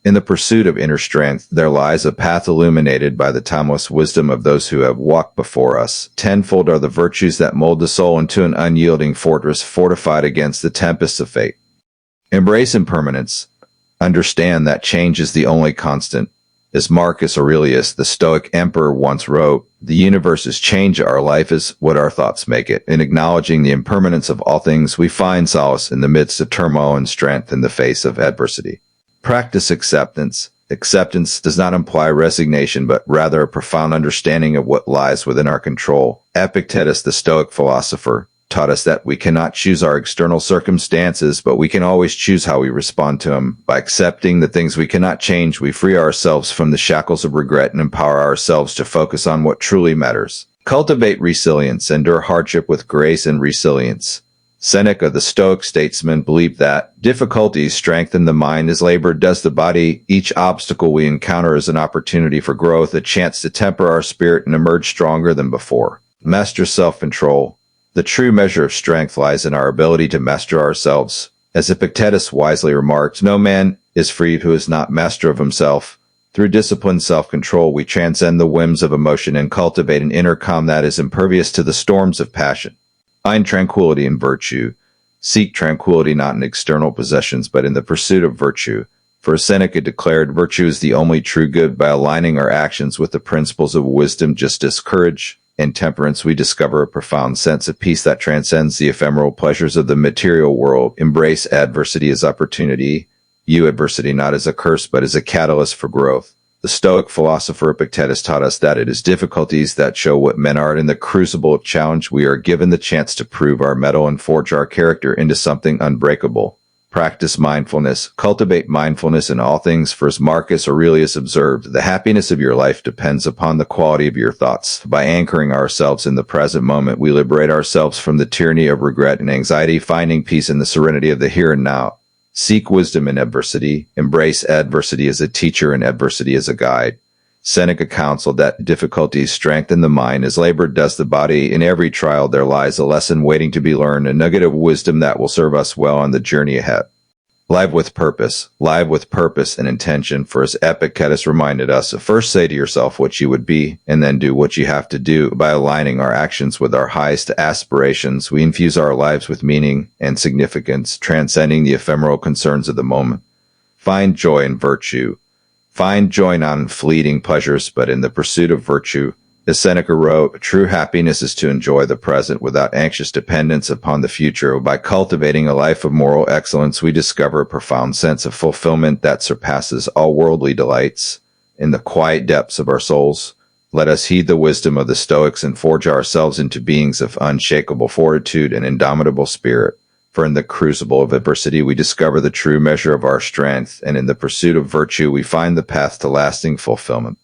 In the pursuit of inner strength, there lies a path illuminated by the timeless wisdom of those who have walked before us. Tenfold are the virtues that mold the soul into an unyielding fortress fortified against the tempests of fate. Embrace impermanence. Understand that change is the only constant. As Marcus Aurelius, the Stoic emperor, once wrote, "The universe is change, our life is what our thoughts make it." In acknowledging the impermanence of all things, we find solace in the midst of turmoil and strength in the face of adversity. Practice acceptance. Acceptance does not imply resignation, but rather a profound understanding of what lies within our control. Epictetus, the Stoic philosopher, taught us that we cannot choose our external circumstances, but we can always choose how we respond to them. By accepting the things we cannot change, we free ourselves from the shackles of regret and empower ourselves to focus on what truly matters. Cultivate resilience. Endure hardship with grace and resilience. Seneca, the Stoic statesman, believed that difficulties strengthen the mind as labor does the body. Each obstacle we encounter is an opportunity for growth, a chance to temper our spirit and emerge stronger than before. Master self-control. The true measure of strength lies in our ability to master ourselves. As Epictetus wisely remarked, no man is freed who is not master of himself. Through disciplined self-control, we transcend the whims of emotion and cultivate an inner calm that is impervious to the storms of passion. Find tranquility in virtue. Seek tranquility not in external possessions, but in the pursuit of virtue. For as Seneca declared, virtue is the only true good. By aligning our actions with the principles of wisdom, justice, courage, and temperance, we discover a profound sense of peace that transcends the ephemeral pleasures of the material world. Embrace adversity as opportunity. View adversity not as a curse, but as a catalyst for growth. The Stoic philosopher Epictetus taught us that it is difficulties that show what men are. In the crucible of challenge, we are given the chance to prove our mettle and forge our character into something unbreakable. Practice mindfulness. Cultivate mindfulness in all things, for as Marcus Aurelius observed, the happiness of your life depends upon the quality of your thoughts. By anchoring ourselves in the present moment, we liberate ourselves from the tyranny of regret and anxiety, finding peace in the serenity of the here and now. Seek wisdom in adversity. Embrace adversity as a teacher and adversity as a guide. Seneca counseled that difficulties strengthen the mind as labor does the body. In every trial there lies a lesson waiting to be learned, a nugget of wisdom that will serve us well on the journey ahead. Live with purpose. Live with purpose and intention, for as Epictetus reminded us, first say to yourself what you would be, and then do what you have to do. By aligning our actions with our highest aspirations, we infuse our lives with meaning and significance, transcending the ephemeral concerns of the moment. Find joy in virtue. Find joy not in fleeting pleasures, but in the pursuit of virtue. As Seneca wrote, true happiness is to enjoy the present without anxious dependence upon the future. By cultivating a life of moral excellence, we discover a profound sense of fulfillment that surpasses all worldly delights. In the quiet depths of our souls, let us heed the wisdom of the Stoics and forge ourselves into beings of unshakable fortitude and indomitable spirit. For in the crucible of adversity, we discover the true measure of our strength, and in the pursuit of virtue, we find the path to lasting fulfillment.